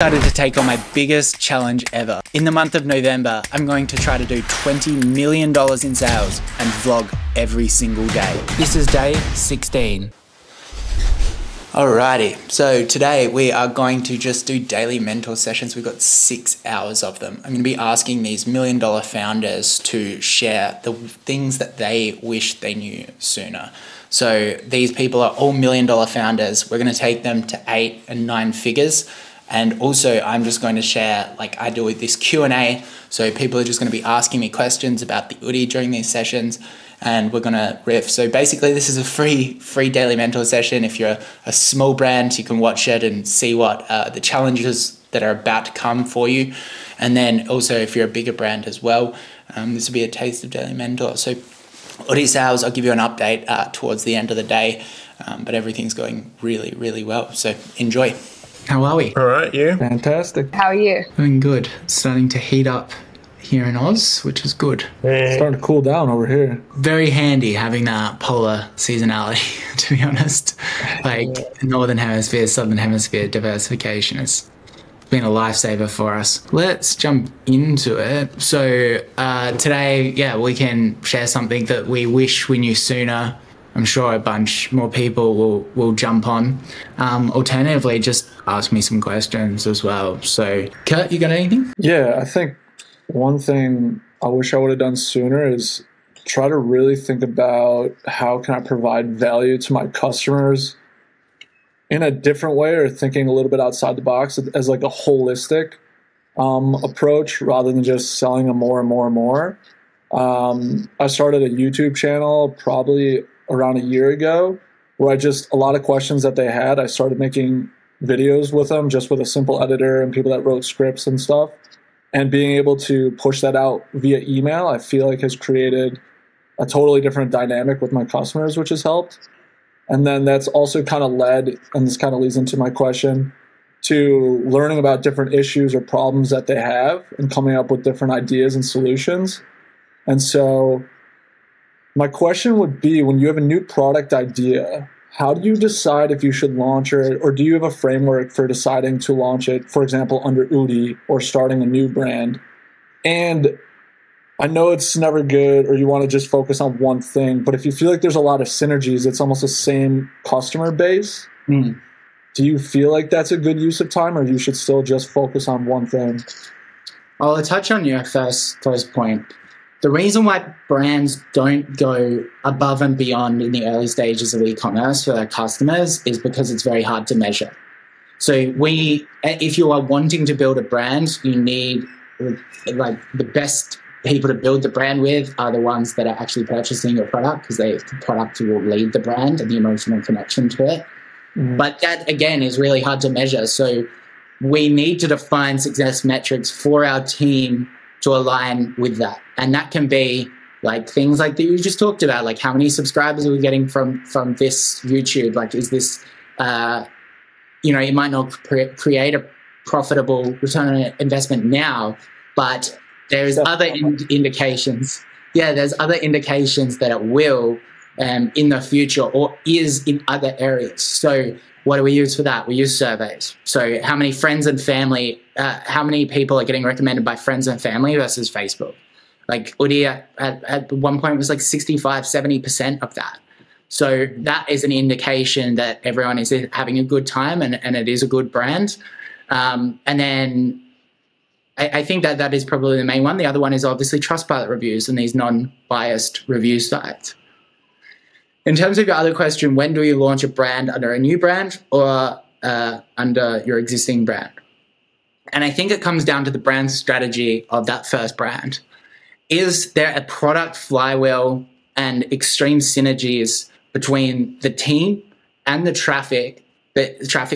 Decided to take on my biggest challenge ever. In the month of November, I'm going to try to do $20 million in sales and vlog every single day. This is day 16. Alrighty, so today we are going to just do daily mentor sessions. We've got 6 hours of them. I'm going to be asking these $1 million founders to share the things that they wish they knew sooner. So these people are all $1 million founders. We're going to take them to 8 and 9 figures. And also I'm just going to share, like I do with this Q&A. So people are just going to be asking me questions about the Oodie during these sessions, and we're going to riff. So basically this is a free daily mentor session. If you're a small brand, you can watch it and see what the challenges that are about to come for you. And then also if you're a bigger brand as well, this will be a taste of daily mentor. So Oodie sales, I'll give you an update towards the end of the day, but everything's going really, really well. So enjoy. How are we? All right, you? Fantastic. How are you? Doing good. It's starting to heat up here in Oz, which is good. It's starting to cool down over here. Very handy having that polar seasonality, to be honest. Like Northern Hemisphere, Southern Hemisphere diversification has been a lifesaver for us. Let's jump into it. So today, we can share something that we wish we knew sooner. I'm sure a bunch more people will jump on. Alternatively, just ask me some questions as well. So, Kurt, you got anything? Yeah, I think one thing I wish I would have done sooner is try to really think about how can I provide value to my customers in a different way, or thinking a little bit outside the box as like a holistic approach rather than just selling them more and more and more. I started a YouTube channel probably around a year ago, where a lot of questions that they had, I started making videos with them, just with a simple editor and people that wrote scripts and stuff. And being able to push that out via email, I feel like has created a totally different dynamic with my customers, which has helped. And then that's also kind of led, and this kind of leads into my question, to learning about different issues or problems that they have and coming up with different ideas and solutions. And so my question would be, when you have a new product idea, how do you decide if you should launch it, or do you have a framework for deciding to launch it, for example, under Oodie or starting a new brand? And I know it's never good, or you want to just focus on one thing, but if you feel like there's a lot of synergies, it's almost the same customer base. Do you feel like that's a good use of time, or you should still just focus on one thing? I'll touch on your first point. The reason why brands don't go above and beyond in the early stages of e-commerce for their customers is because it's very hard to measure. So if you are wanting to build a brand, you need, like, the best people to build the brand with are the ones that are actually purchasing your product, because the product will lead the brand and the emotional connection to it. But that, again, is really hard to measure. So we need to define success metrics for our team to align with that. And that can be like things like that you just talked about, like how many subscribers are we getting from this YouTube? Like, is this, it might not create a profitable return on investment now, but there's other indications. Yeah, there's other indications that it will in the future, or is in other areas. So what do we use for that? We use surveys. So how many friends and family, how many people are getting recommended by friends and family versus Facebook? Like Oodie at one point was like 65, 70% of that. So that is an indication that everyone is having a good time and it is a good brand. And then I think that is probably the main one. The other one is obviously Trustpilot reviews and these non-biased review sites. In terms of your other question, when do you launch a brand under a new brand or under your existing brand? And I think it comes down to the brand strategy of that first brand. Is there a product flywheel and extreme synergies between the team and the traffic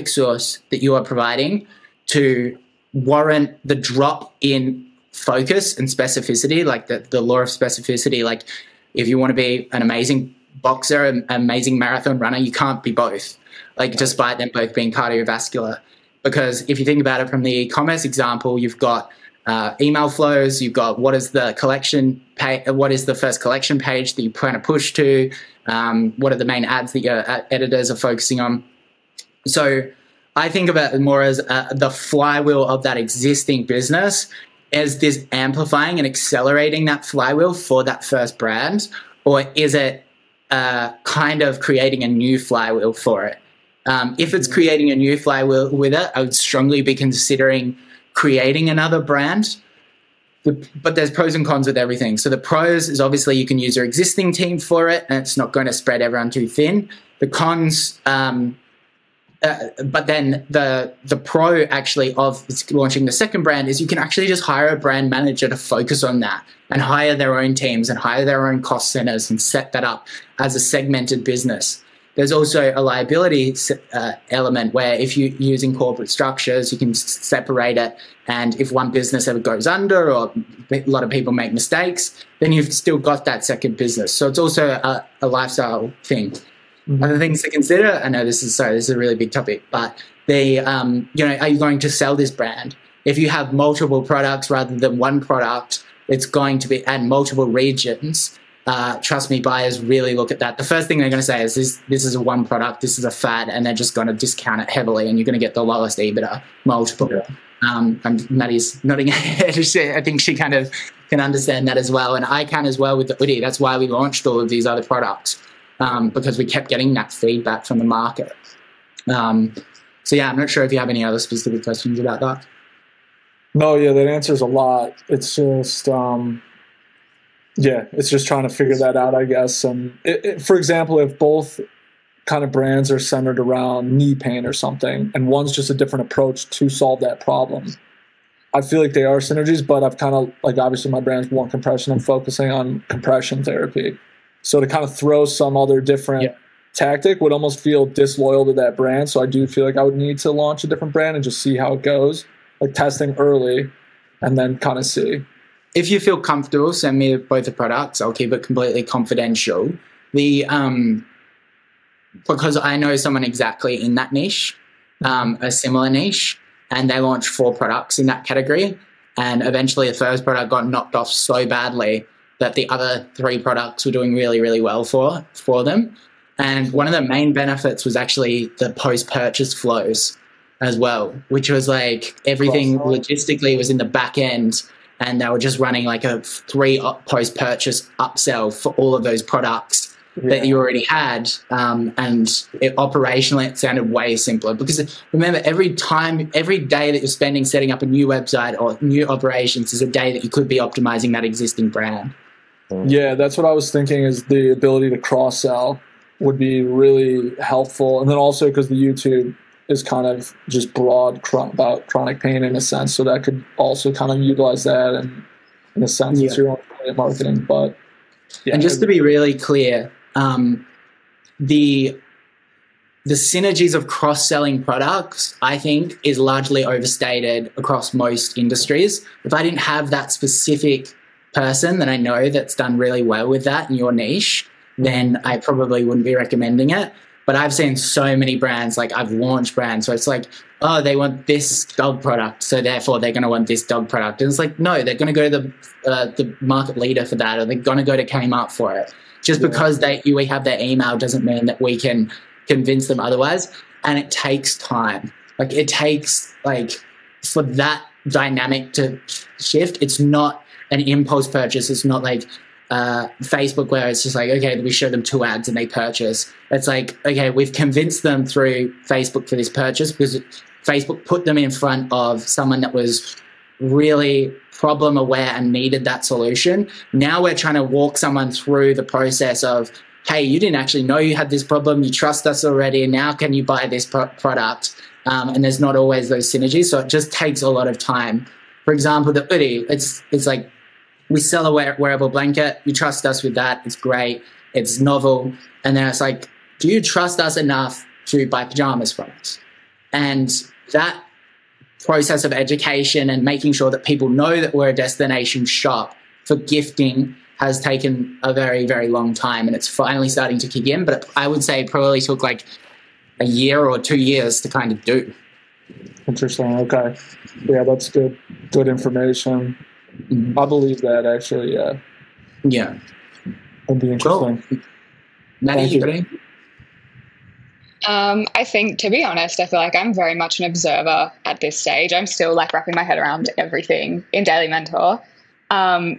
source that you are providing to warrant the drop in focus and specificity, like the law of specificity? Like, if you want to be an amazing boxer, an amazing marathon runner, you can't be both, like, despite them both being cardiovascular. Because if you think about it from the e-commerce example, you've got email flows, you've got what is the collection page, what is the first collection page that you kind of push to, what are the main ads that your editors are focusing on. So I think about it more as the flywheel of that existing business. Is this amplifying and accelerating that flywheel for that first brand, or is it kind of creating a new flywheel for it? If it's creating a new flywheel with it, I would strongly be considering creating another brand. But there's pros and cons with everything. So the pros is obviously you can use your existing team for it, and it's not going to spread everyone too thin. The cons, but then the pro actually of launching the second brand is you can actually just hire a brand manager to focus on that and hire their own teams and hire their own cost centers and set that up as a segmented business. There's also a liability element where if you're using corporate structures, you can separate it. And if one business ever goes under or a lot of people make mistakes, then you've still got that second business. So it's also a lifestyle thing. Mm-hmm. Other things to consider, I know this is a really big topic, but are you going to sell this brand? If you have multiple products rather than one product, it's going to be, and multiple regions, trust me, buyers really look at that. The first thing they're going to say is this is a one product, this is a fad, and they're just going to discount it heavily, and you're going to get the lowest EBITDA multiple. Yeah. And Maddie's nodding her head. I think she kind of can understand that as well, and I can as well with the Oodie. That's why we launched all of these other products, because we kept getting that feedback from the market. So yeah, I'm not sure if you have any other specific questions about that. No, yeah, that answers a lot. It's just it's just trying to figure that out, I guess. And for example, if both kind of brands are centered around knee pain or something, and one's just a different approach to solve that problem, I feel like they are synergies, but I've kind of, like, obviously my brand's one compression, I'm focusing on compression therapy. So to kind of throw some other different tactic would almost feel disloyal to that brand. So I do feel like I would need to launch a different brand and just see how it goes, like testing early and then kind of see. If you feel comfortable, send me both the products. I'll keep it completely confidential. Because I know someone exactly in that niche, a similar niche, and they launched 4 products in that category. And eventually the first product got knocked off so badly that the other 3 products were doing really, really well for them. And one of the main benefits was actually the post-purchase flows as well, which was like everything logistically was in the back end, and they were just running like a 3 post-purchase upsell for all of those products that you already had. And operationally, it sounded way simpler, because remember, every day that you're spending setting up a new website or new operations is a day that you could be optimizing that existing brand. Yeah, that's what I was thinking, is the ability to cross-sell would be really helpful. And then also because the YouTube is kind of just broad about chronic pain in a sense, so that could also kind of utilize that and in a sense it's your own marketing. But and just to be really clear, the synergies of cross-selling products, I think, is largely overstated across most industries. If I didn't have that specific person that I know that's done really well with that in your niche, then I probably wouldn't be recommending it. But I've seen so many brands, like I've launched brands, so it's like, oh, they want this dog product, so therefore they're going to want this dog product. And it's like, no, they're going to go to the market leader for that, or they're going to go to Kmart for it. Just because we have their email doesn't mean that we can convince them otherwise. And it takes time. Like, it takes, like, for that dynamic to shift. It's not an impulse purchase. It's not like Facebook, where it's just like, okay, we show them 2 ads and they purchase. It's like, okay, we've convinced them through Facebook for this purchase because Facebook put them in front of someone that was really problem aware and needed that solution. Now we're trying to walk someone through the process of, hey, you didn't actually know you had this problem. You trust us already. And now can you buy this product? And there's not always those synergies. So it just takes a lot of time. For example, the Oodie, it's like, we sell a wearable blanket. You trust us with that. It's great. It's novel. And then it's like, do you trust us enough to buy pajamas from us? And that process of education and making sure that people know that we're a destination shop for gifting has taken a very, very long time. And it's finally starting to kick in. But I would say it probably took like a year or 2 years to kind of do. Interesting. Okay. Yeah, that's good. Good information. Mm-hmm. I believe that, actually. Yeah. Yeah. That'd be interesting. Cool. Maddie, you got any? I think, to be honest, I feel like I'm very much an observer at this stage. I'm still like wrapping my head around everything in Daily Mentor.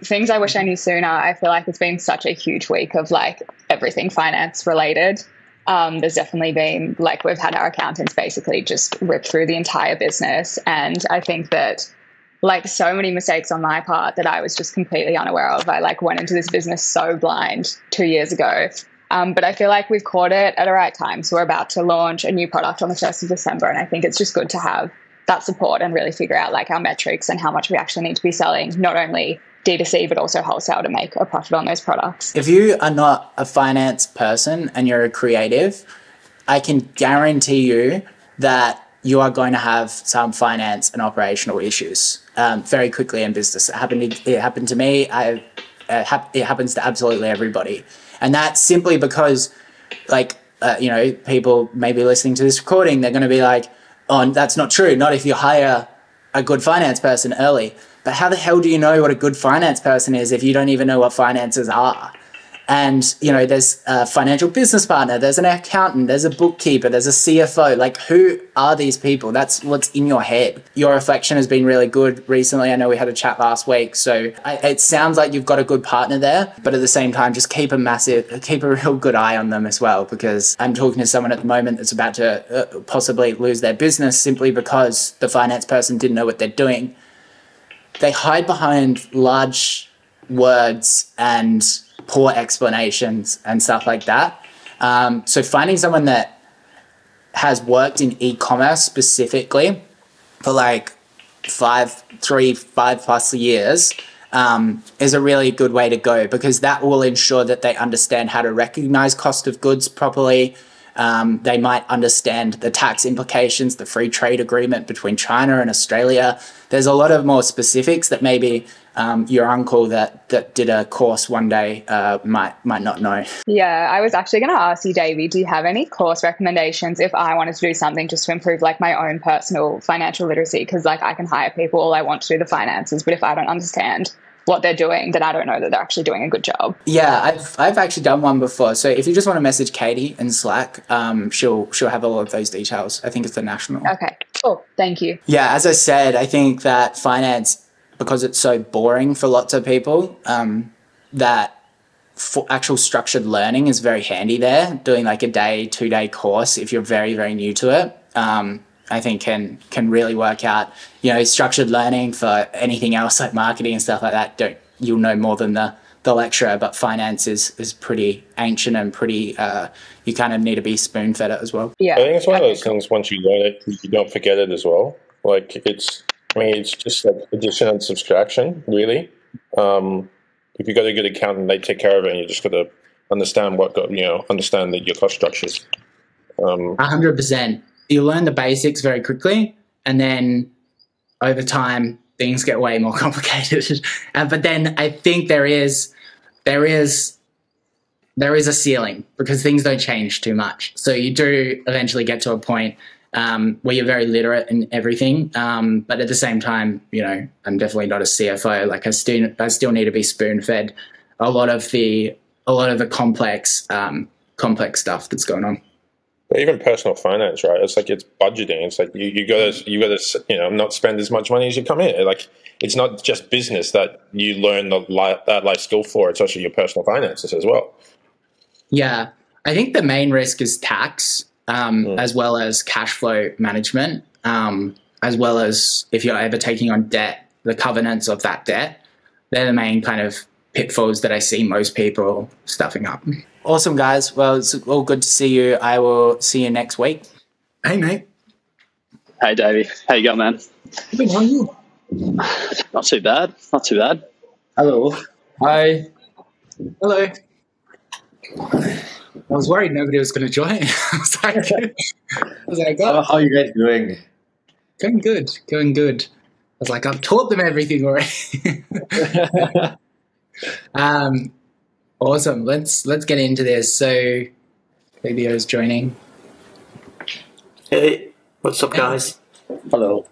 Things I wish I knew sooner. I feel like it's been such a huge week of like everything finance related. There's definitely been, like, we've had our accountants basically just rip through the entire business. And I think that, like, so many mistakes on my part that I was just completely unaware of. I like went into this business so blind 2 years ago. But I feel like we've caught it at the right time. So we're about to launch a new product on the 1st of December. And I think it's just good to have that support and really figure out like our metrics and how much we actually need to be selling, not only D2C, but also wholesale to make a profit on those products. If you are not a finance person and you're a creative, I can guarantee you that you are going to have some finance and operational issues very quickly in business. It happened to me. It happens to absolutely everybody. And that's simply because, like, people may be listening to this recording, they're going to be like, oh, that's not true. Not if you hire a good finance person early. But how the hell do you know what a good finance person is if you don't even know what finances are? And, there's a financial business partner, there's an accountant, there's a bookkeeper, there's a CFO. Like, who are these people? That's what's in your head. Your reflection has been really good recently. I know we had a chat last week. So it sounds like you've got a good partner there, but at the same time, just keep a real good eye on them as well, because I'm talking to someone at the moment that's about to possibly lose their business simply because the finance person didn't know what they're doing. They hide behind large words and poor explanations and stuff like that. So finding someone that has worked in e-commerce specifically for like 5+ years is a really good way to go, because that will ensure that they understand how to recognize cost of goods properly. They might understand the tax implications, the free trade agreement between China and Australia. There's a lot of more specifics that maybe your uncle that did a course one day might not know. Yeah, I was actually going to ask you, Davie, do you have any course recommendations if I wanted to do something just to improve like my own personal financial literacy? Because like I can hire people all I want to do the finances, but if I don't understand what they're doing, then I don't know that they're actually doing a good job. Yeah, I've actually done one before. So if you just want to message Katie in Slack, she'll have all of those details. I think it's the national. Okay, cool. Thank you. Yeah, as I said, I think that finance, because it's so boring for lots of people, that for actual structured learning is very handy there. Doing like a 2-day course if you're very, very new to it, I think can really work out. Structured learning for anything else like marketing and stuff like that, you'll know more than the lecturer, but finance is pretty ancient and pretty, you kind of need to be spoon-fed it as well. Yeah, I think it's one of those things, once you learn it, you don't forget it as well. Like it's just like addition and subtraction, really. If you got a good accountant, they take care of it, and you just got to understand understand your cost structures. 100%. You learn the basics very quickly, and then over time things get way more complicated. But then I think there is a ceiling, because things don't change too much. So you do eventually get to a point where you're very literate in everything. But at the same time, I'm definitely not a CFO. Like I still need to be spoon-fed a lot of the complex stuff that's going on. But even personal finance, right? It's like it's budgeting. It's like you gotta not spend as much money as you come in. Like it's not just business that you learn that life skill for. It's also your personal finances as well. Yeah, I think the main risk is tax, as well as cash flow management, as well as if you're ever taking on debt, the covenants of that debt. They're the main kind of pitfalls that I see most people stuffing up. Awesome, guys. Well, it's all good to see you. I will see you next week. Hey, mate. Hey, Davie. How you going, man? How are you? Not too bad. Not too bad. Hello. Hi. Hello. I was worried nobody was going to join. I was like, oh. How are you guys doing? Going good. I was like, I've taught them everything already. Awesome. Let's get into this. So, Fabio's joining. Hey, what's up, guys? Hello.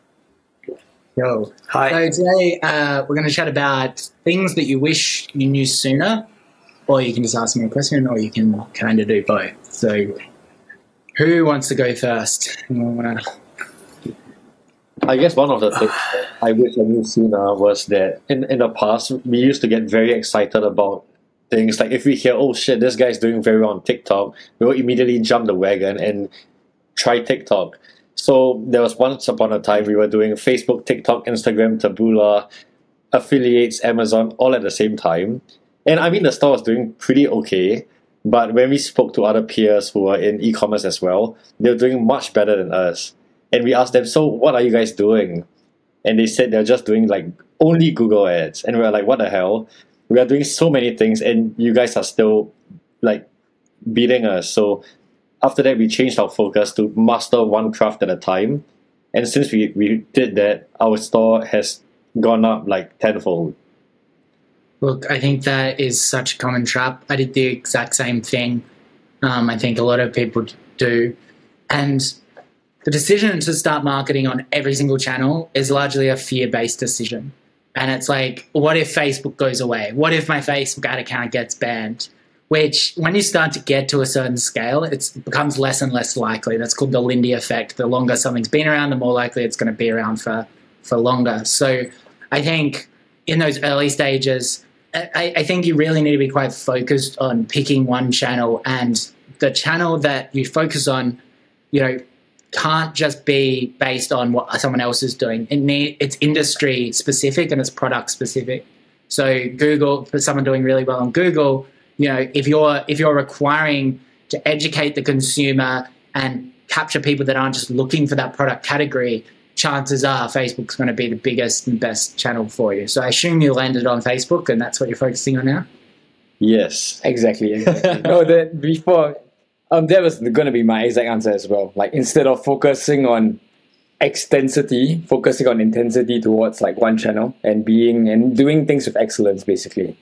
Yo. Hi. So today we're going to chat about things that you wish you knew sooner, or you can just ask me a question, or you can kind of do both. So, Who wants to go first? I guess one of the things I wish I knew sooner was that in the past, we used to get very excited about things. Like if we hear, oh shit, this guy's doing very well on TikTok, we will immediately jump the wagon and try TikTok. So there was once upon a time we were doing Facebook, TikTok, Instagram, Taboola, affiliates, Amazon, all at the same time. And I mean, the store was doing pretty okay. But when we spoke to other peers who were in e-commerce as well, they were doing much better than us. And we asked them, so what are you guys doing? And they said they're just doing like only Google ads. And we were like, what the hell? We are doing so many things and you guys are still like beating us. So after that, we changed our focus to master one craft at a time. And since we did that, our store has gone up like tenfold. Look, I think that is such a common trap. I did the exact same thing. I think a lot of people do. And the decision to start marketing on every single channel is largely a fear-based decision. And it's like, what if Facebook goes away? What if my Facebook ad account gets banned? Which, when you start to get to a certain scale, it becomes less and less likely. That's called the Lindy effect. The longer something's been around, the more likely it's going to be around for longer. So I think in those early stages, I think you really need to be quite focused on picking one channel, and the channel that you focus on, can't just be based on what someone else is doing. It's industry specific and it's product specific. So Google, for someone doing really well on Google, if you're requiring to educate the consumer and capture people that aren't just looking for that product category, chances are Facebook's going to be the biggest and best channel for you. So I assume you landed on Facebook and that's what you're focusing on now? Yes. Exactly. Before... that was going to be my exact answer as well. Like, instead of focusing on extensity, focusing on intensity towards like one channel and doing things with excellence, basically.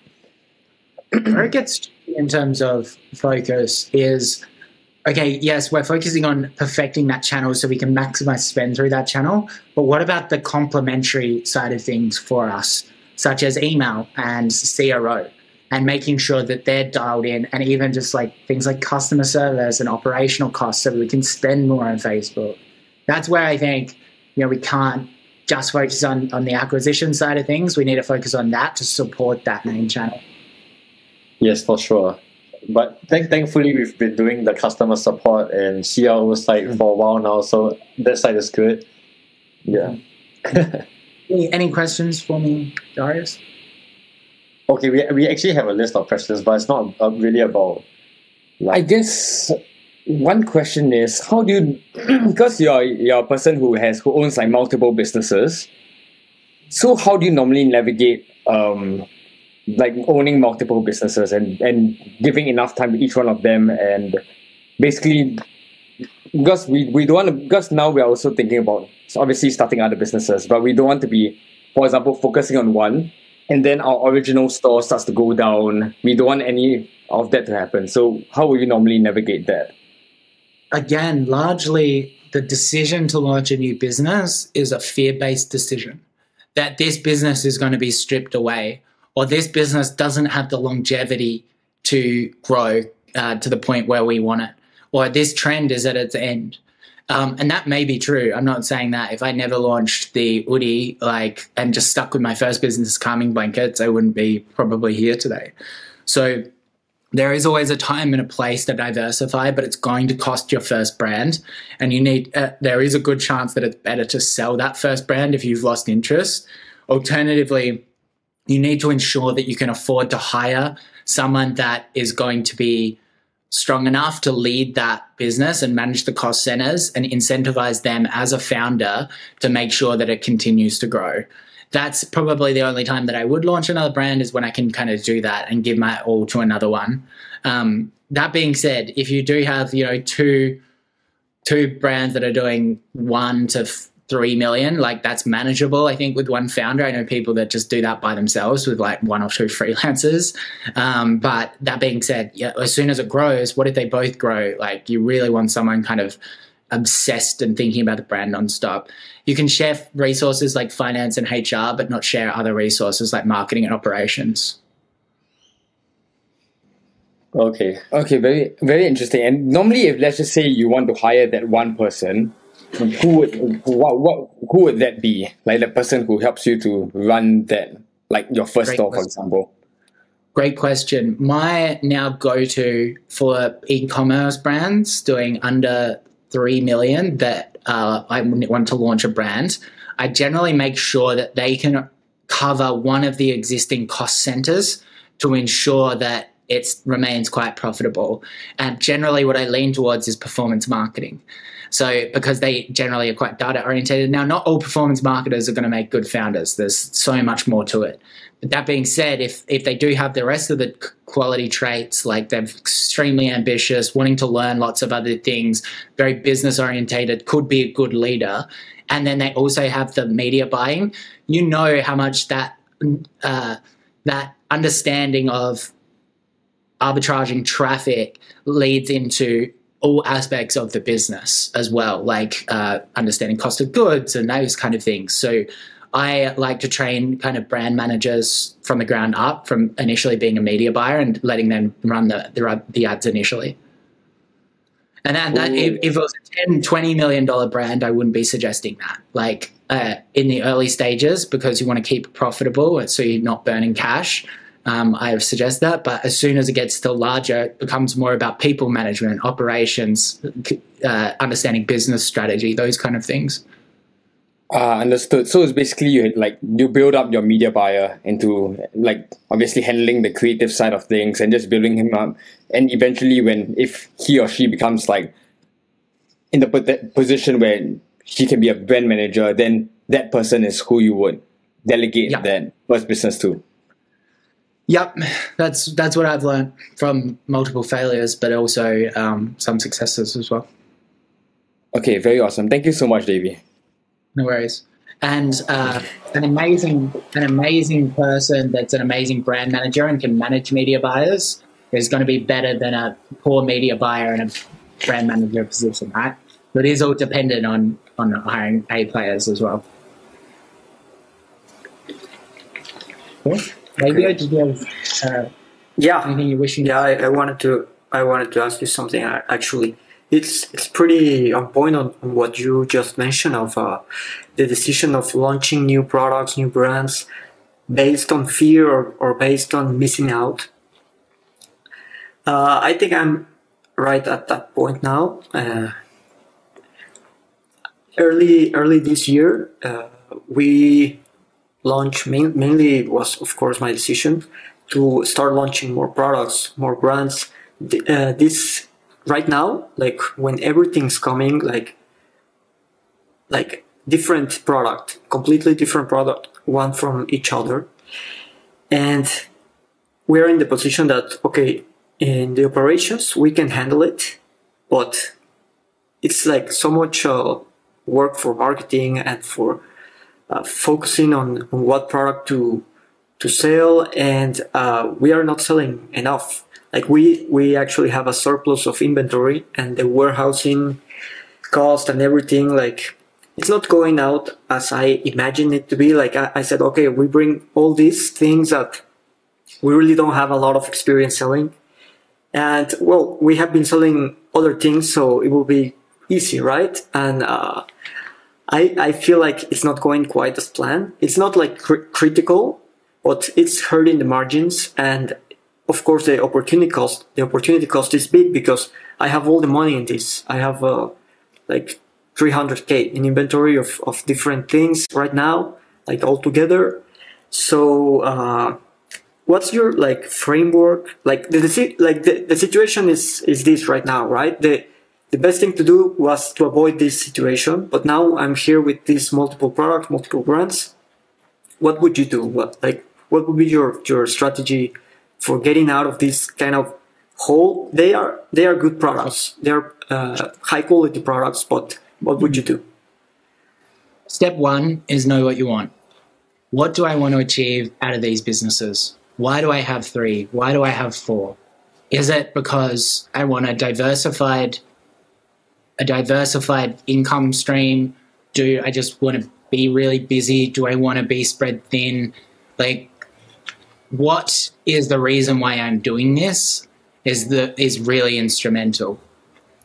Where it gets in terms of focus is, okay, yes, we're focusing on perfecting that channel so we can maximize spend through that channel. But what about the complementary side of things for us, such as email and CRO? And making sure that they're dialed in, and even just like things like customer service and operational costs so we can spend more on Facebook. That's where I think, we can't just focus on the acquisition side of things. We need to focus on that to support that main channel. Yes, for sure. But thankfully, we've been doing the customer support and CRO side for a while now, so that side is good. Yeah. Any questions for me, Darius? Okay, we actually have a list of questions, but it's not really about... I guess one question is, how do you... because you're a person who owns like multiple businesses, so how do you normally navigate like owning multiple businesses and giving enough time to each one of them, and basically... Because we don't want to... Because now we're also thinking about obviously starting other businesses, but we don't want to be, for example, focusing on one, and then our original store starts to go down. We don't want any of that to happen. So how will you normally navigate that? Again, largely the decision to launch a new business is a fear-based decision. That this business is going to be stripped away, or this business doesn't have the longevity to grow to the point where we want it, or this trend is at its end. And that may be true. I'm not saying that if I never launched the Oodie and just stuck with my first business, calming blankets, I wouldn't be probably here today. So there is always a time and a place to diversify, but it's going to cost your first brand. And you need, there is a good chance that it's better to sell that first brand if you've lost interest. Alternatively, you need to ensure that you can afford to hire someone that is going to be strong enough to lead that business and manage the cost centers and incentivize them as a founder to make sure that it continues to grow. That's probably the only time that I would launch another brand, is when I can kind of do that and give my all to another one. That being said, if you do have, two brands that are doing 1 to 3 million, that's manageable, I think, with one founder. I know people that just do that by themselves with 1 or 2 freelancers. But that being said, as soon as it grows, what if they both grow? You really want someone kind of obsessed and thinking about the brand nonstop. You can share resources like finance and HR, but not share other resources like marketing and operations. Okay. Okay, very very interesting. And normally, if let's just say you want to hire that one person, who would that be? Like the person who helps you to run that, like your first Great store, for question. example. Great question. My now go-to for e-commerce brands doing under 3 million that I want to launch a brand, I generally make sure that they can cover one of the existing cost centers to ensure that it remains quite profitable. And generally what I lean towards is performance marketing. So because they generally are quite data oriented. Now, not all performance marketers are going to make good founders. There's so much more to it. But that being said, if they do have the rest of the quality traits, like they're extremely ambitious, wanting to learn lots of other things, very business orientated, could be a good leader, and then they also have the media buying, you know how much that that understanding of arbitraging traffic leads into all aspects of the business as well, like understanding cost of goods and those kind of things. So I like to train kind of brand managers from the ground up, from initially being a media buyer and letting them run the ads initially. And that if it was a $10, $20 million brand, I wouldn't be suggesting that. Like in the early stages, because you want to keep it profitable so you're not burning cash, I suggest that. But as soon as it gets to larger, it becomes more about people management, operations, understanding business strategy, those kind of things. Understood. So it's basically you build up your media buyer into like obviously handling the creative side of things and just building him up, and eventually if he or she becomes like in the position where he can be a brand manager, then that person is who you would delegate that first business to. Yep, that's what I've learned from multiple failures, but also some successes as well. Okay, very awesome. Thank you so much, Davie. No worries. And an amazing person that's an amazing brand manager and can manage media buyers is going to be better than a poor media buyer in a brand manager position, right? But it is all dependent on hiring A players as well. Cool. Maybe did you have anything you wishing? Yeah, I wanted to ask you something actually. It's pretty on point on what you just mentioned of the decision of launching new products, new brands, based on fear or based on missing out. I think I'm right at that point now. Early this year, we launched, mainly it was of course my decision to start launching more products, more brands. This right now, like when everything's coming, like different product, completely different product, one from each other, and we're in the position that okay, in the operations we can handle it, but it's like so much work for marketing and for focusing on what product to sell, and we are not selling enough. Like we actually have a surplus of inventory, and the warehousing cost and everything, like it's not going out as I imagined it to be. Like I said, okay, we bring all these things that we really don't have a lot of experience selling, and well, we have been selling other things, so it will be easy, right? And I feel like it's not going quite as planned. It's not like critical, but it's hurting the margins. And of course, the opportunity cost is big because I have all the money in this. I have like 300K in inventory of different things right now, like all together. So what's your like framework? Like the situation is this right now, right? The best thing to do was to avoid this situation, but now I'm here with these multiple products, multiple brands. What would you do? What would be your strategy for getting out of this kind of hole? They are good products. They are high quality products, but what would you do? Step one is know what you want. What do I want to achieve out of these businesses? Why do I have 3? Why do I have 4? Is it because I want a diversified income stream? Do I just want to be really busy? Do I want to be spread thin? Like, what is the reason why I'm doing this? is really instrumental.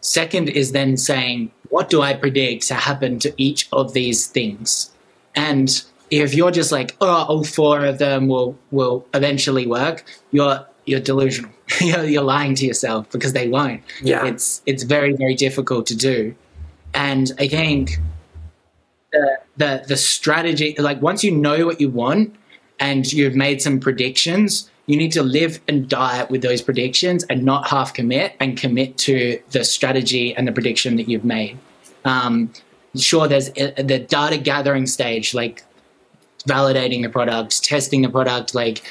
Second is then saying, what do I predict to happen to each of these things? And if you're just like, oh, all four of them will eventually work, you're delusional. You're lying to yourself, because they won't. Yeah. It's very, very difficult to do. And I think the strategy, like once you know what you want and you've made some predictions, you need to live and die with those predictions and not half commit, and commit to the strategy and the prediction that you've made. Sure, there's the data gathering stage, like validating the product, testing the product, like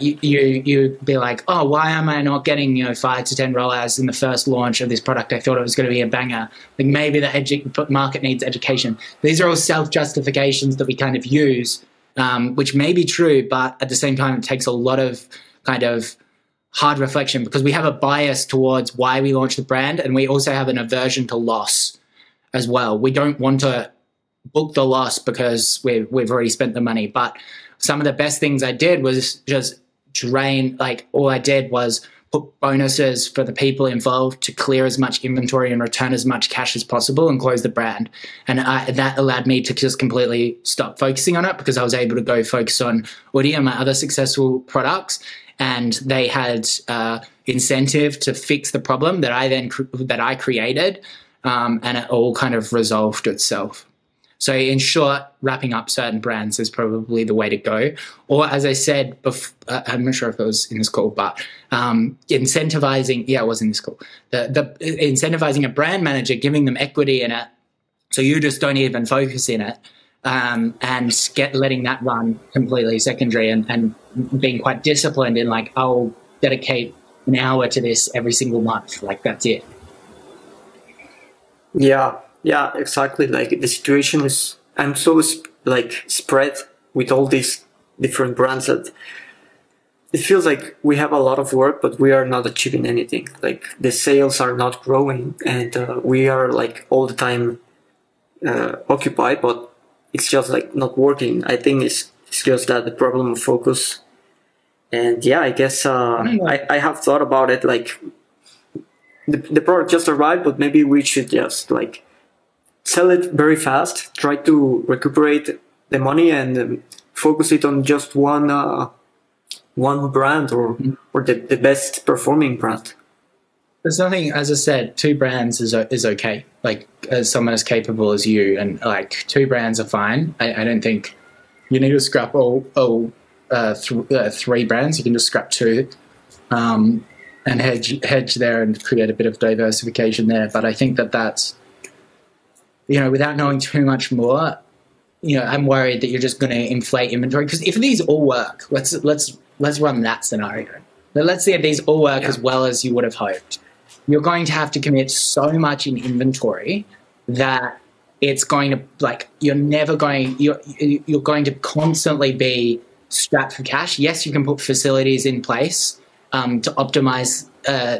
you be like, oh, why am I not getting 5 to 10 rollouts in the first launch of this product? I thought it was going to be a banger. Like maybe the market needs education. These are all self-justifications that we kind of use, which may be true, but at the same time it takes a lot of kind of hard reflection, because we have a bias towards why we launched the brand, and we also have an aversion to loss as well. We don't want to book the loss because we've already spent the money. But some of the best things I did was just all I did was put bonuses for the people involved to clear as much inventory and return as much cash as possible and close the brand. And that allowed me to just completely stop focusing on it, because I was able to go focus on Oodie and my other successful products. And they had incentive to fix the problem that I created, and it all kind of resolved itself. So in short, wrapping up certain brands is probably the way to go. Or as I said before, I'm not sure if it was in this call, but incentivizing, it was in this call. The incentivizing a brand manager, giving them equity in it, so you just don't even focus in it, and letting that run completely secondary, and being quite disciplined in like, I'll dedicate an hour to this every single month. Like that's it. Yeah, exactly. Like the situation is, I'm so spread with all these different brands that it feels like we have a lot of work, but we are not achieving anything. Like the sales are not growing, and we are like all the time occupied, but it's just like not working. I think it's just that the problem of focus. And yeah, I guess I have thought about it. Like the product just arrived, but maybe we should just like sell it very fast, try to recuperate the money, and focus it on just one brand or the best performing brand. There's nothing, as I said, 2 brands is okay. Like as someone as capable as you, and like 2 brands are fine. I don't think you need to scrap all 3 brands. You can just scrap 2, and hedge there and create a bit of diversification there. But I think that's, without knowing too much more, I'm worried that you're just going to inflate inventory. Because if these all work, let's run that scenario. Let's say if these all work as well as you would have hoped, you're going to have to commit so much in inventory that it's going to you're going to constantly be strapped for cash. Yes, you can put facilities in place to optimize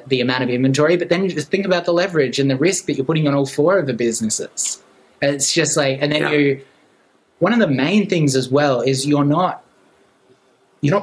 the amount of inventory, but then you just think about the leverage and the risk that you're putting on all 4 of the businesses. And it's just like, and then one of the main things as well is you're not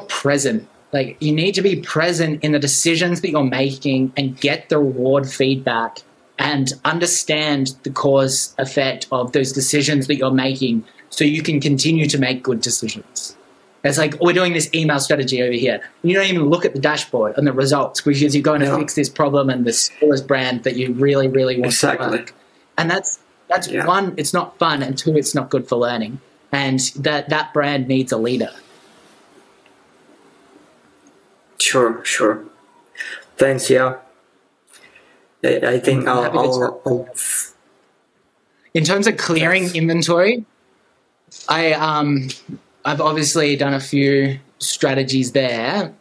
present. Like you need to be present in the decisions that you're making and get the reward feedback and understand the cause effect of those decisions that you're making, so you can continue to make good decisions. It's like, we're doing this email strategy over here. You don't even look at the dashboard and the results, because you're going to fix this problem and the smallest brand that you really, really want to work. And that's 1, it's not fun, and 2, it's not good for learning. And that brand needs a leader. Sure. Thanks. Yeah. I think I'll in terms of clearing inventory, I've obviously done a few strategies there.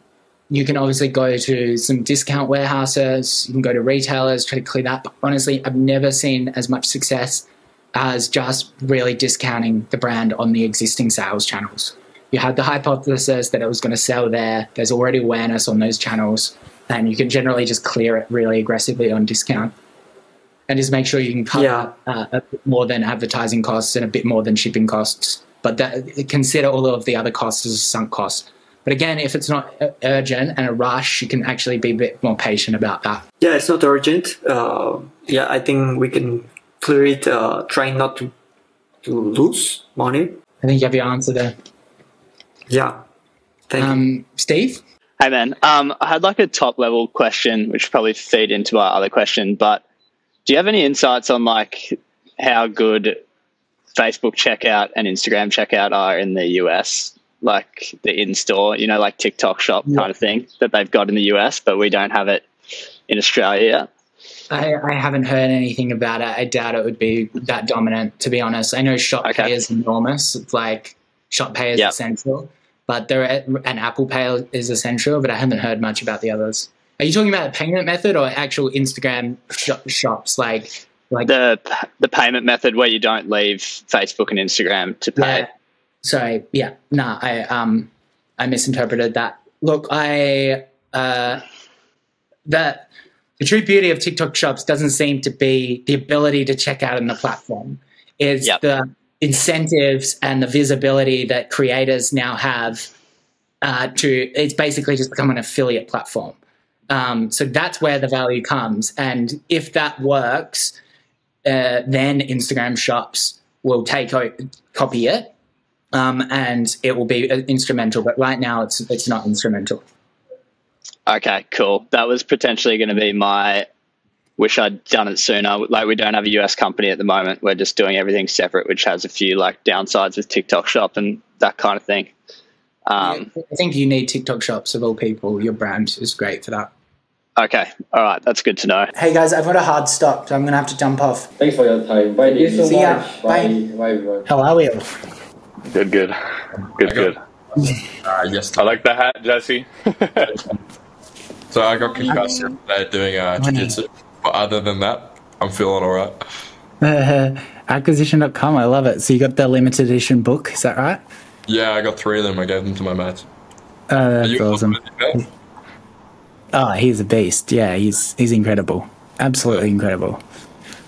You can obviously go to some discount warehouses. You can go to retailers, try to clear that. But honestly, I've never seen as much success as just really discounting the brand on the existing sales channels. You had the hypothesis that it was going to sell there. There's already awareness on those channels, and you can generally just clear it really aggressively on discount. And just make sure you can cover a bit more than advertising costs and a bit more than shipping costs. But consider all of the other costs as a sunk cost. But again, if it's not urgent and a rush, you can actually be a bit more patient about that. Yeah, it's not urgent. Yeah, I think we can clear it, trying not to lose money. I think you have your answer there. Yeah. Thank you. Steve? Hey man, I had like a top level question, which probably feed into my other question, but do you have any insights on like how good Facebook checkout and Instagram checkout are in the US? Like the in-store, you know, like TikTok shop kind of thing that they've got in the US, but we don't have it in Australia yet. I haven't heard anything about it. I doubt it would be that dominant, to be honest. I know ShopPay is enormous. It's like ShopPay is essential, but and Apple Pay is essential, but I haven't heard much about the others. Are you talking about a payment method or actual Instagram shops like the payment method where you don't leave Facebook and Instagram to pay? Yeah. Sorry. Yeah. No, I misinterpreted that. Look, the true beauty of TikTok shops doesn't seem to be the ability to check out in the platform. It's the incentives and the visibility that creators now have it's basically just become an affiliate platform. So that's where the value comes. And if that works, then Instagram shops will copy it, and it will be instrumental. But right now it's not instrumental. Okay, cool. That was potentially going to be my wish I'd done it sooner. Like we don't have a US company at the moment. We're just doing everything separate, which has a few like downsides with TikTok shop and that kind of thing. I think you need TikTok shops of all people. Your brand is great for that. Okay. All right. That's good to know. Hey guys, I've got a hard stop, so I'm going to have to jump off. Thanks for your time. Bye. Thank you so See ya. much. Bye. Bye, everyone. How are we? Good. Yes. I like the hat, Jesse. So I got concussed yesterday doing jiu-jitsu, but other than that, I'm feeling all right. Acquisition.com, I love it. So you got the limited edition book, is that right? Yeah, I got 3 of them. I gave them to my mates. That's awesome. Oh, he's a beast. Yeah, he's incredible. Absolutely incredible.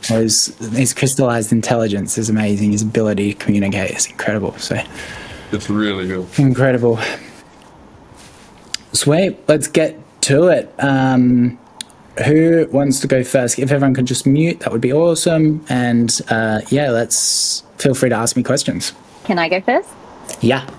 His crystallized intelligence is amazing. His ability to communicate is incredible. So it's really good. Incredible. Sweet. Let's get to it. Who wants to go first? If everyone could just mute, that would be awesome. And let's feel free to ask me questions. Can I go first? Yeah.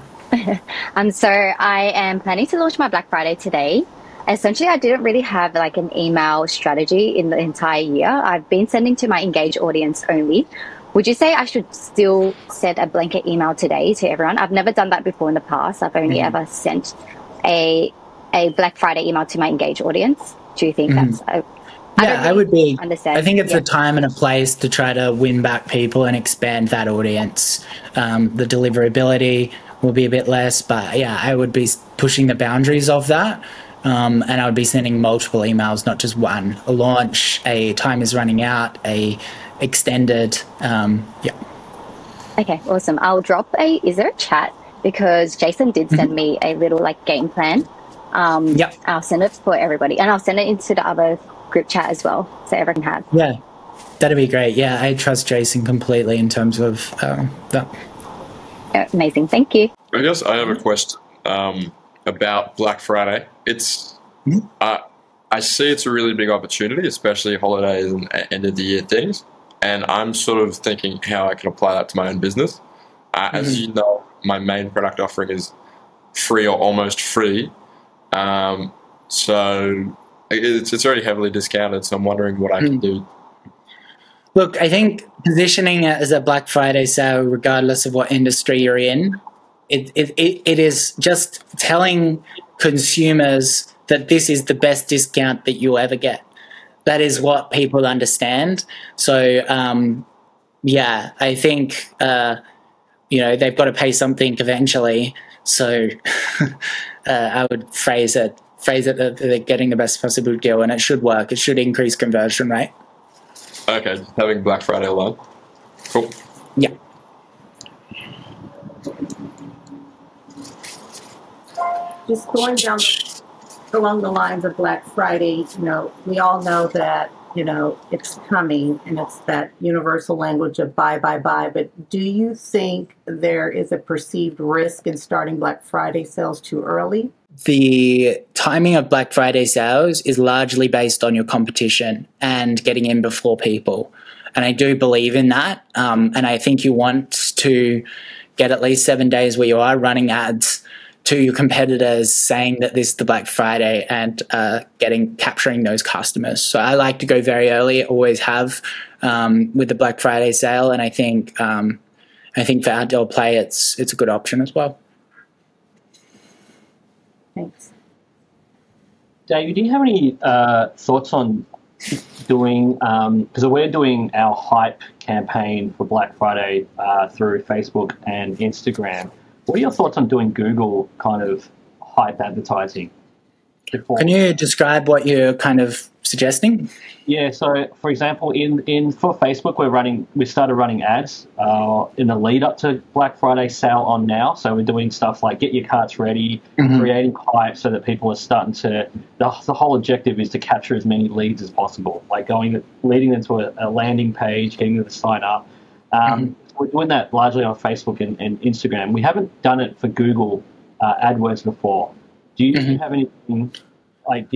So I am planning to launch my Black Friday today. Essentially, I didn't really have like an email strategy in the entire year. I've been sending to my engaged audience only. Would you say I should still send a blanket email today to everyone? I've never done that before in the past. I've only ever sent a Black Friday email to my engaged audience. Do you think that's... I would be. Understand. I think it's a time and a place to try to win back people and expand that audience. The deliverability will be a bit less, but yeah, I would be pushing the boundaries of that. And I would be sending multiple emails, not just one. A launch, a time is running out, a extended, Okay, awesome. I'll drop is there a chat? Because Jason did send me a little like game plan. I'll send it for everybody, and I'll send it into the other group chat as well, so everyone can have. Yeah, that'd be great. Yeah, I trust Jason completely in terms of that. Amazing, thank you. I guess I have a question about Black Friday. It's I see it's a really big opportunity, especially holidays and end of the year things. And I'm sort of thinking how I can apply that to my own business. As you know, my main product offering is free or almost free. So it's already heavily discounted. So I'm wondering what I can do. Look, I think positioning it as a Black Friday sale, regardless of what industry you're in, it is just telling consumers that this is the best discount that you'll ever get. That is what people understand. So, I think, they've got to pay something eventually. So I would phrase it that they're getting the best possible deal, and it should work. It should increase conversion rate. Okay, just having Black Friday alone. Cool. Yeah. Just going down along the lines of Black Friday, we all know that, it's coming, and it's that universal language of buy, buy, buy. But do you think there is a perceived risk in starting Black Friday sales too early? the timing of Black Friday sales is largely based on your competition and getting in before people. And I do believe in that. And I think you want to get at least 7 days where you are running ads to your competitors saying that this is the Black Friday and capturing those customers. So I like to go very early, always have with the Black Friday sale. And I think for outdoor play, it's a good option as well. Thanks. Davie, do you have any thoughts on doing, because we're doing our hype campaign for Black Friday through Facebook and Instagram. What are your thoughts on doing Google kind of hype advertising? Can you describe what you're kind of suggesting? Yeah, so for example, for Facebook, we started running ads in the lead up to Black Friday sale on now. So we're doing stuff like get your carts ready, creating hype so that people are starting to. The whole objective is to capture as many leads as possible, like leading them to a landing page, getting them to sign up. We're doing that largely on Facebook and Instagram. We haven't done it for Google AdWords before. Do you have anything like?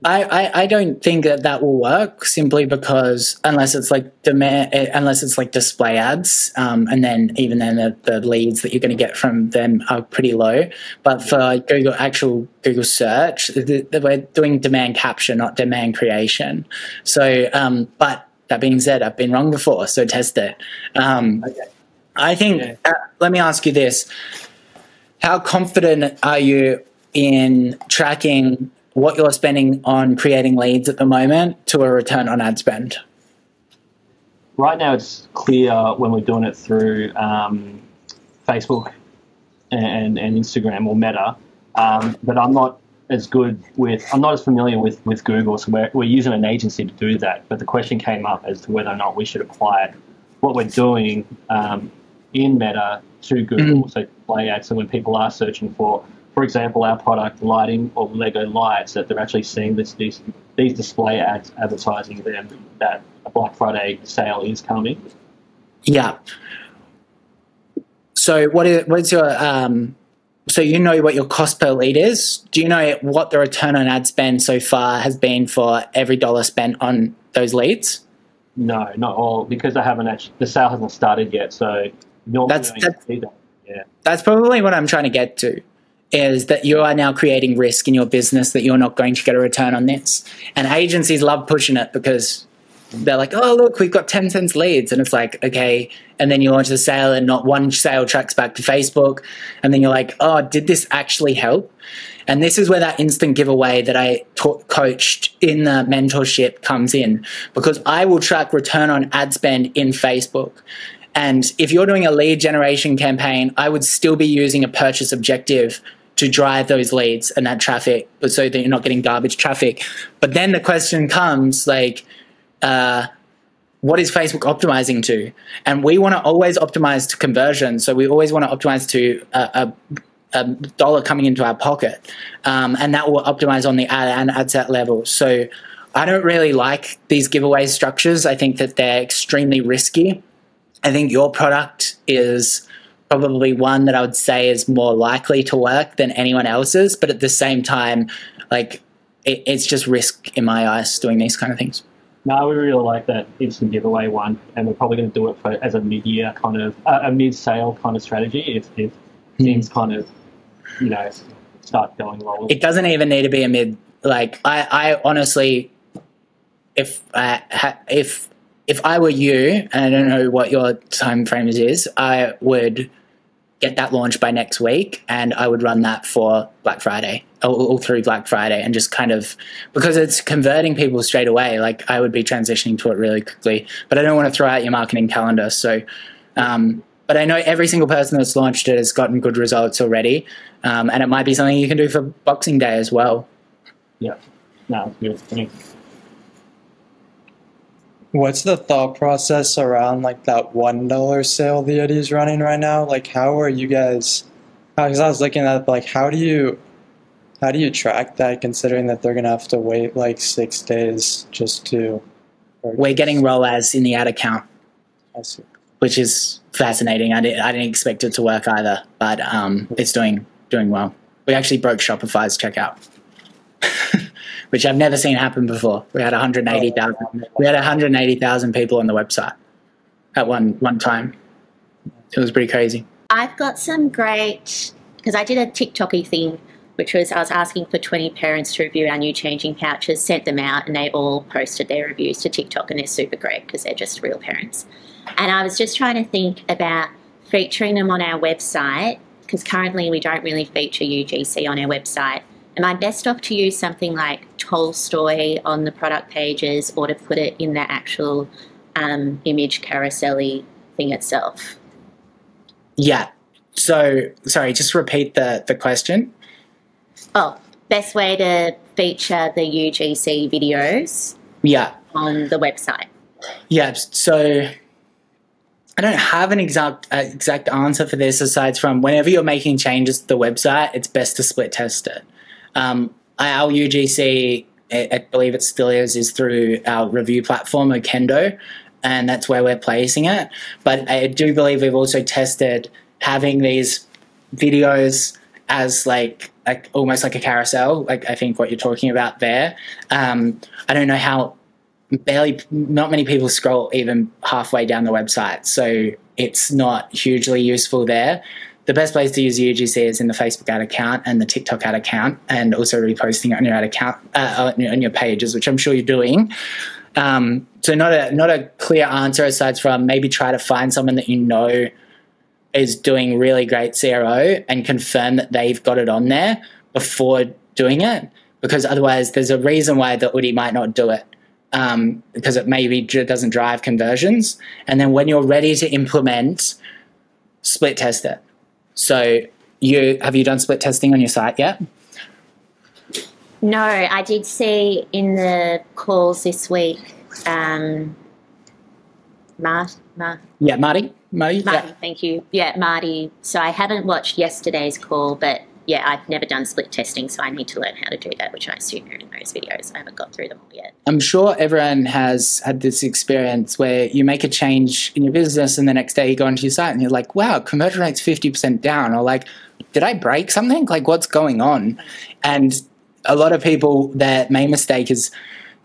I don't think that will work simply because unless it's like display ads, and then even then the leads that you're going to get from them are pretty low. But for Google search, we're doing demand capture, not demand creation. So, but that being said, I've been wrong before, so test it. I think. Let me ask you this: how confident are you in tracking what you're spending on creating leads at the moment to a return on ad spend? Right now it's clear when we're doing it through Facebook and Instagram or Meta, but I'm not as familiar with Google, so we're using an agency to do that. But the question came up as to whether or not we should apply what we're doing in Meta to Google, so display ads, so when people are searching for example, our product lighting or Lego lights, that they're actually seeing these display ads advertising them that a Black Friday sale is coming. Yeah. So what's your so you know what your cost per lead is? Do you know what the return on ad spend so far has been for every dollar spent on those leads? No, not all, because the sale hasn't started yet. So normally that's probably what I'm trying to get to. Is that you are now creating risk in your business that you're not going to get a return on this. And agencies love pushing it because they're like, oh, look, we've got 10 cents leads. And it's like, okay. And then you launch the sale and not one sale tracks back to Facebook. And then you're like, oh, did this actually help? And this is where that instant giveaway that I coached in the mentorship comes in, because I will track return on ad spend in Facebook. And if you're doing a lead generation campaign, I would still be using a purchase objective to drive those leads and that traffic so that you're not getting garbage traffic. But then the question comes like, what is Facebook optimizing to? And we want to always optimize to conversion. So we always want to optimize to a dollar coming into our pocket. And that will optimize on the ad and ad set level. So I don't really like these giveaway structures. I think that they're extremely risky. I think your product is probably one that I would say is more likely to work than anyone else's. But at the same time, like it's just risk in my eyes doing these kind of things. No, we really like that instant giveaway one, and we're probably going to do it as a mid-year kind of a mid-sale kind of strategy if things kind of start going well. It doesn't even need to be a mid. Like I honestly, if I were you, and I don't know what your time frame is, I would get that launched by next week, and I would run that for Black Friday, all through Black Friday, and just kind of, because it's converting people straight away, like I would be transitioning to it really quickly. But I don't want to throw out your marketing calendar. So, but I know every single person that's launched it has gotten good results already, and it might be something you can do for Boxing Day as well. Yeah, no, it's good. What's the thought process around like that $1 sale the Oodie's running right now? Like, how are you guys? Because I was looking at like, how do you track that, considering that they're gonna have to wait like 6 days just to? We're getting ROAS in the ad account. I see. Which is fascinating. I didn't expect it to work either, but it's doing well. we actually broke Shopify's checkout, which I've never seen happen before. We had 180,000. We had 180,000 people on the website at one time. It was pretty crazy. I've got some great, because I did a TikToky thing, which was I was asking for 20 parents to review our new changing pouches, sent them out, and they all posted their reviews to TikTok, and they're super great because they're just real parents. And I was just trying to think about featuring them on our website, because currently we don't really feature UGC on our website. Am I best off to use something like Tolstoy on the product pages, or to put it in the actual image carousel-y thing itself? Yeah. So, sorry, just repeat the question. Oh, best way to feature the UGC videos on the website. Yeah, so I don't have an exact answer for this, aside from whenever you're making changes to the website, it's best to split test it. Our UGC, I believe it still is through our review platform, Okendo, and that's where we're placing it. But I do believe we've also tested having these videos as like almost like a carousel, like I think what you're talking about there. I don't know how not many people scroll even halfway down the website, so it's not hugely useful there. The best place to use UGC is in the Facebook ad account and the TikTok ad account, and also reposting it on your ad account, on your pages, which I'm sure you're doing. So not a clear answer aside from maybe try to find someone that you know is doing really great CRO and confirm that they've got it on there before doing it, because otherwise there's a reason why the Oodie might not do it, because it maybe doesn't drive conversions. And then when you're ready to implement, split test it. So have you done split testing on your site yet? No, I did see in the calls this week, Marty, thank you. Yeah, Marty. So I haven't watched yesterday's call, but yeah, I've never done split testing, so I need to learn how to do that, which I assume are in those videos. I haven't got through them all yet. I'm sure everyone has had this experience where you make a change in your business and the next day you go onto your site and you're like, wow, conversion rate's 50% down, or like, did I break something? Like, what's going on? And a lot of people, their main mistake is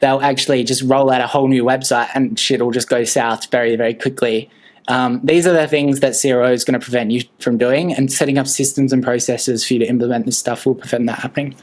they'll actually just roll out a whole new website and shit will just go south very, very quickly. These are the things that CRO is going to prevent you from doing, and setting up systems and processes for you to implement this stuff will prevent that happening.